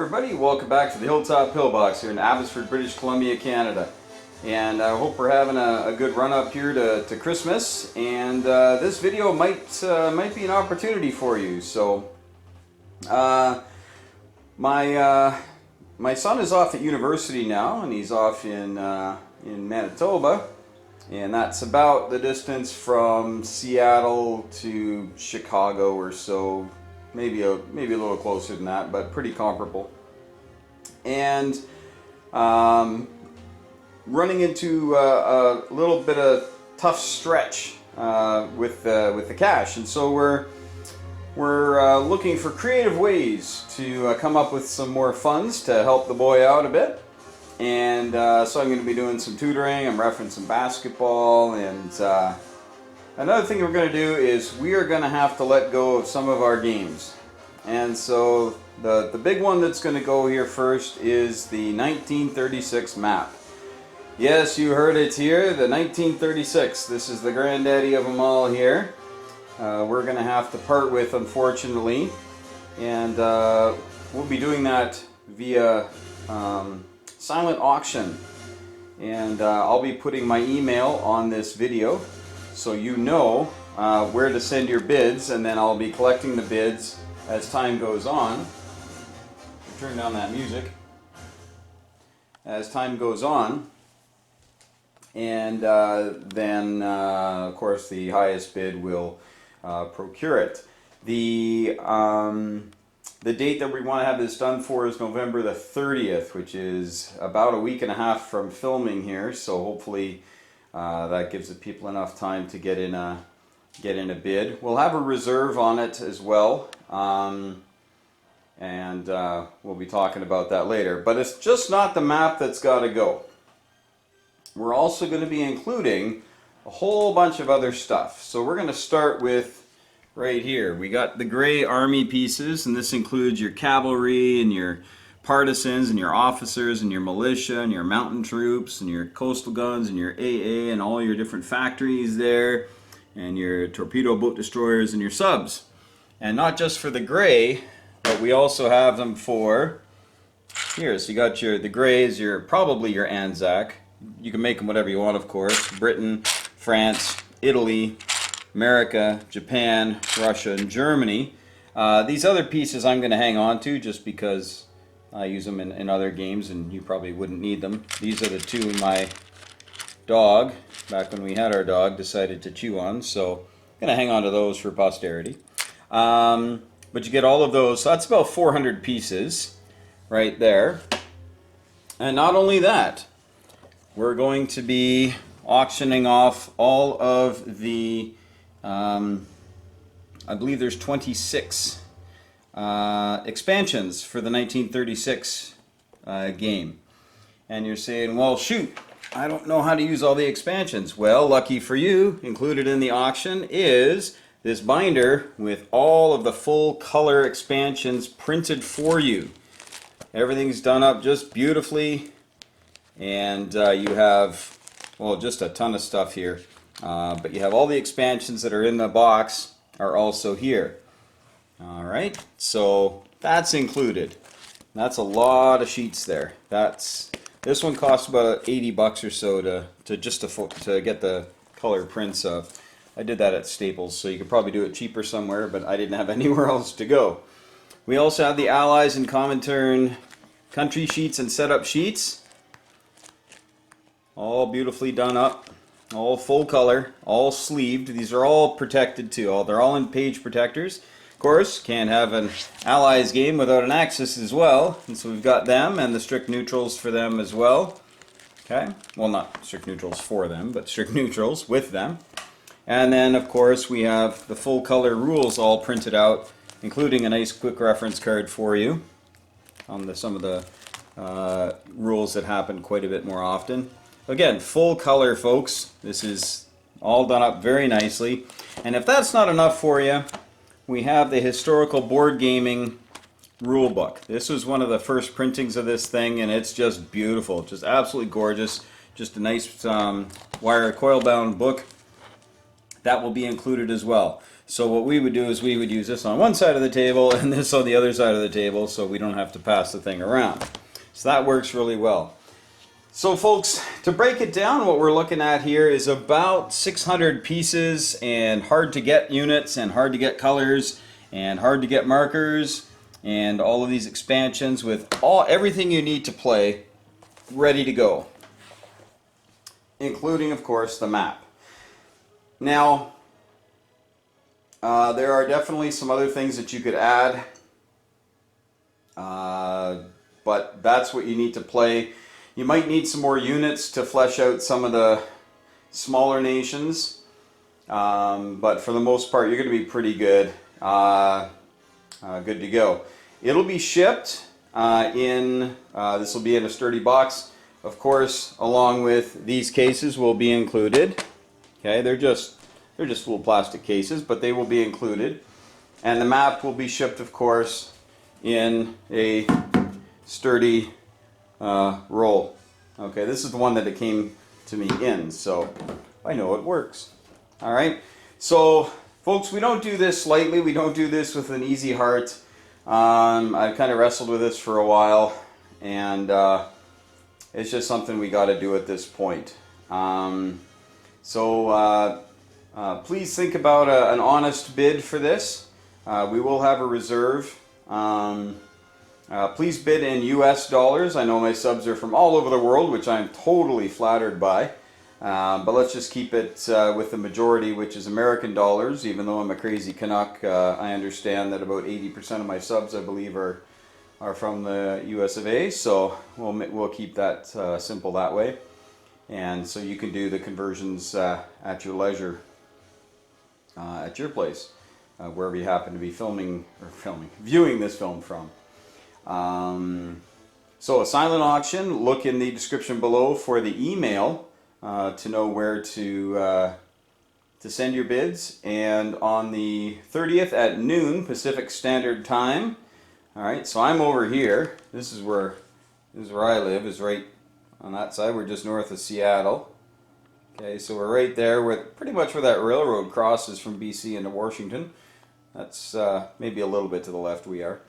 everybody, welcome back to the Hilltop Pillbox here in Abbotsford, British Columbia, Canada. And I hope we're having a good run up here to Christmas, and this video might be an opportunity for you. So my son is off at university now, and he's off in Manitoba, and that's about the distance from Seattle to Chicago or so. Maybe a little closer than that, but pretty comparable. And running into a little bit of tough stretch with the cash, and so we're looking for creative ways to come up with some more funds to help the boy out a bit. And so I'm going to be doing some tutoring. I'm referencing basketball, and another thing we're going to do is we are going to have to let go of some of our games. And so the big one that's going to go here first is the 1936 map. Yes, you heard it here, the 1936. This is the granddaddy of them all here. We're going to have to part with, unfortunately. And we'll be doing that via silent auction. And I'll be putting my email on this video, so you know where to send your bids, and then I'll be collecting the bids as time goes on. Turn down that music. As time goes on, and then of course the highest bid will procure it. The date that we want to have this done for is November the 30th, which is about a week and a half from filming here, so hopefully that gives the people enough time to get in a bid. We'll have a reserve on it as well, and we'll be talking about that later. But it's just not the map that's got to go. We're also going to be including a whole bunch of other stuff. So we're going to start with right here. We got the gray army pieces, and this includes your cavalry and your partisans and your officers and your militia and your mountain troops and your coastal guns and your AA and all your different factories there, and your torpedo boat destroyers and your subs. And not just for the gray, but we also have them for here. So you got the grays, probably your Anzac. You can make them whatever you want, of course. Britain, France, Italy, America, Japan, Russia, and Germany. These other pieces I'm going to hang on to just because I use them in other games and you probably wouldn't need them. These are the two my dog, back when we had our dog, decided to chew on, so I'm going to hang on to those for posterity. But you get all of those, so that's about 400 pieces right there. And not only that, we're going to be auctioning off all of the, I believe there's 26 expansions for the 1936 game. And you're saying, well, shoot, I don't know how to use all the expansions. Well, lucky for you, included in the auction is this binder with all of the full color expansions printed for you. Everything's done up just beautifully, and you have, well, just a ton of stuff here. But you have all the expansions that are in the box are also here. Alright, so that's included. That's a lot of sheets there. This one costs about 80 bucks or so to get the color prints of. I did that at Staples, so you could probably do it cheaper somewhere, but I didn't have anywhere else to go. We also have the Allies and Comintern country sheets and setup sheets. All beautifully done up, all full color, all sleeved. These are all protected too. They're all in page protectors. Of course, can't have an Allies game without an Axis as well, and so we've got them and the strict neutrals for them as well. Okay, well, not strict neutrals for them, but strict neutrals with them. And then, of course, we have the full color rules all printed out, including a nice quick reference card for you on some of the rules that happen quite a bit more often. Again, full color, folks. This is all done up very nicely. And if that's not enough for you, we have the historical board gaming rule book. This was one of the first printings of this thing, and it's just beautiful, just absolutely gorgeous. Just a nice wire coil bound book that will be included as well. So what we would do is we would use this on one side of the table and this on the other side of the table, so we don't have to pass the thing around. So that works really well. So folks, to break it down, what we're looking at here is about 600 pieces and hard to get units and hard to get colors and hard to get markers and all of these expansions with everything you need to play ready to go, including of course the map. Now there are definitely some other things that you could add, but that's what you need to play. You might need some more units to flesh out some of the smaller nations, but for the most part you're going to be pretty good, good to go. It'll be shipped this will be in a sturdy box, of course, along with these cases will be included. Okay, they're just little plastic cases, but they will be included, and the map will be shipped, of course, in a sturdy roll. Okay, this is the one that it came to me in, so I know it works. All right, so folks, we don't do this lightly. We don't do this with an easy heart. I've kind of wrestled with this for a while, and it's just something we got to do at this point. Please think about an honest bid for this. We will have a reserve. Please bid in US dollars. I know my subs are from all over the world, which I'm totally flattered by. But let's just keep it with the majority, which is American dollars. Even though I'm a crazy Canuck, I understand that about 80% of my subs, I believe, are from the US of A. So we'll keep that simple that way. And so you can do the conversions at your leisure, at your place, wherever you happen to be viewing this film from. So a silent auction, look in the description below for the email to know where to send your bids. And on the 30th at noon Pacific Standard Time. All right, so I'm over here. This is where I live, is right on that side. We're just north of Seattle. Okay, so we're right there, pretty much where that railroad crosses from BC into Washington. That's maybe a little bit to the left we are.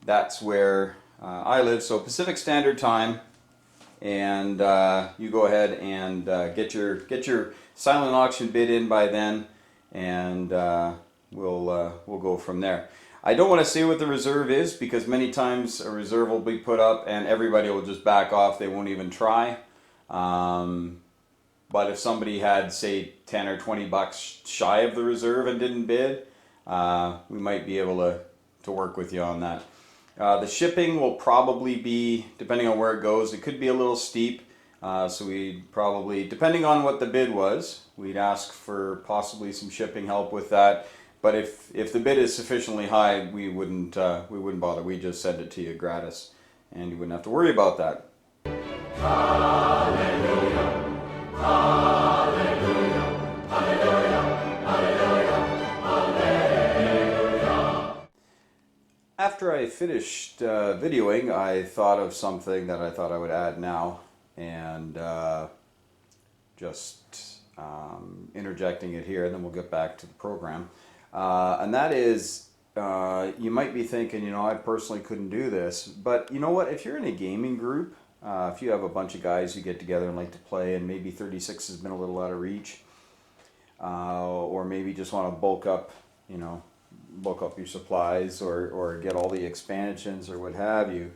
That's where I live. So Pacific Standard Time, and you go ahead and get your silent auction bid in by then, and we'll go from there. I don't want to say what the reserve is, because many times a reserve will be put up and everybody will just back off. They won't even try. But if somebody had, say, 10 or 20 bucks shy of the reserve and didn't bid, we might be able to work with you on that. The shipping will probably be, depending on where it goes, it could be a little steep. So we'd probably, depending on what the bid was, we'd ask for possibly some shipping help with that. But if the bid is sufficiently high, we wouldn't bother. We'd just send it to you gratis, and you wouldn't have to worry about that. Hallelujah. Hallelujah. Hallelujah. Hallelujah. Hallelujah. After I finished videoing, I thought of something that I thought I would add now, and just interjecting it here, and then we'll get back to the program. And that is, you might be thinking, I personally couldn't do this, but you know what, if you're in a gaming group, if you have a bunch of guys who get together and like to play, and maybe 36 has been a little out of reach, or maybe just want to bulk up your supplies, or get all the expansions or what have you,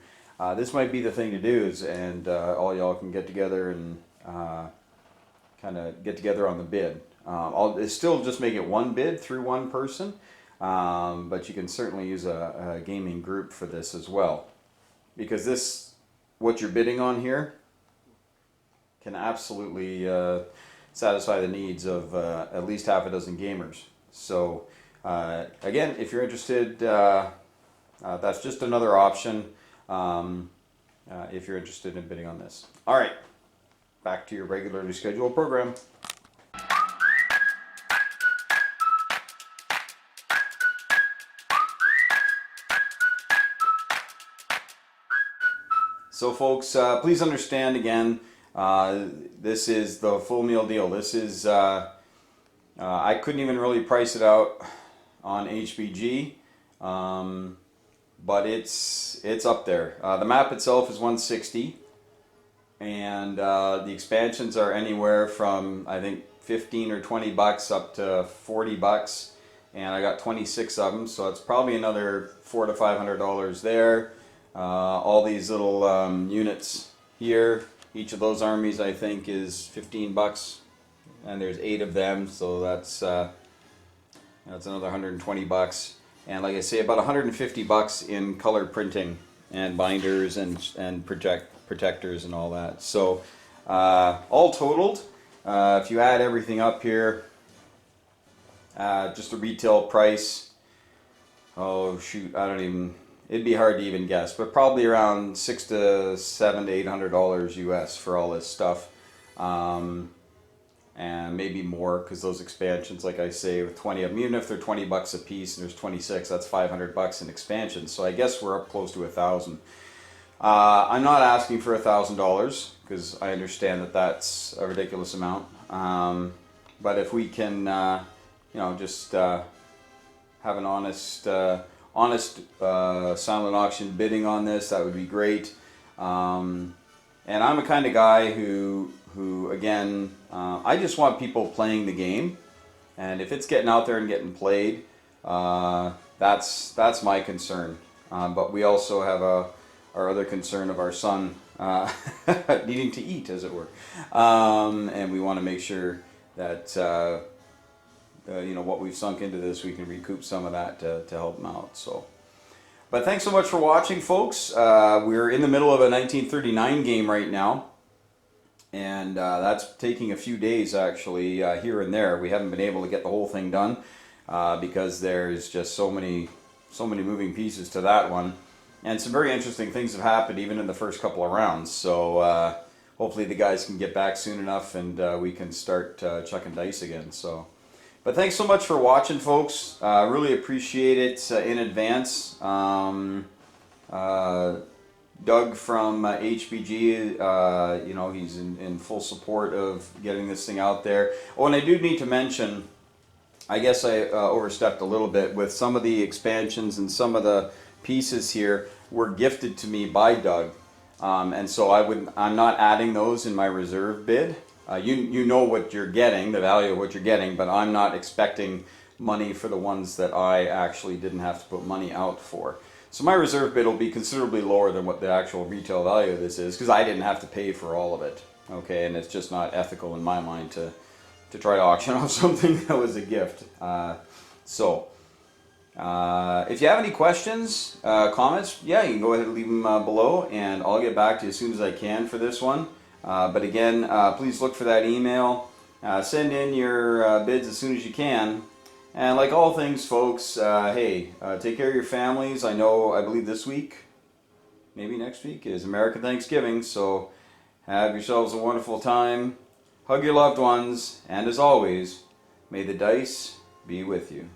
this might be the thing to do, and all y'all can get together and kind of get together on the bid. I'll still just make it one bid through one person, but you can certainly use a gaming group for this as well, because what you're bidding on here can absolutely satisfy the needs of at least half a dozen gamers. So again, if you're interested, that's just another option if you're interested in bidding on this. All right, back to your regularly scheduled program. So folks, please understand again, this is the full meal deal. This is I couldn't even really price it out on HBG, but it's up there. The map itself is 160, and the expansions are anywhere from, I think, 15 or 20 bucks up to 40 bucks, and I got 26 of them, so it's probably another $400 to $500 there. All these little units here, each of those armies I think is 15 bucks, and there's 8 of them, so that's another 120 bucks. And like I say, about 150 bucks in color printing and binders and protectors and all that. So all totaled, if you add everything up here, just a retail price, oh shoot, it'd be hard to even guess, but probably around $600 to $800 US for all this stuff. And maybe more, because those expansions, like I say, with 20 of them, even if they're 20 bucks a piece and there's 26, that's 500 bucks in expansions. So I guess we're up close to 1,000. I'm not asking for $1,000 because I understand that that's a ridiculous amount. But if we can, just have an honest silent auction bidding on this, that would be great. And I'm a kind of guy who again, I just want people playing the game, and if it's getting out there and getting played, that's my concern. But we also have our other concern of our son needing to eat, as it were, and we want to make sure that what we've sunk into this, we can recoup some of that to help him out. So. But thanks so much for watching, folks. We're in the middle of a 1939 game right now, and that's taking a few days actually here and there. We haven't been able to get the whole thing done because there's just so many moving pieces to that one, and some very interesting things have happened even in the first couple of rounds. So hopefully the guys can get back soon enough, and we can start chucking dice again. So. But thanks so much for watching, folks. Really appreciate it in advance. Doug from HBG, he's in full support of getting this thing out there. Oh, and I do need to mention, I guess I overstepped a little bit with some of the expansions, and some of the pieces here were gifted to me by Doug. And so I'm not adding those in my reserve bid. You know what you're getting, the value of what you're getting, but I'm not expecting money for the ones that I actually didn't have to put money out for. So my reserve bid will be considerably lower than what the actual retail value of this is, because I didn't have to pay for all of it. Okay, and it's just not ethical in my mind to try to auction off something that was a gift. If you have any questions, comments, yeah, you can go ahead and leave them below, and I'll get back to you as soon as I can for this one. But again, please look for that email. Send in your bids as soon as you can. And like all things, folks, hey, take care of your families. I believe this week, maybe next week, is American Thanksgiving. So have yourselves a wonderful time. Hug your loved ones. And as always, may the dice be with you.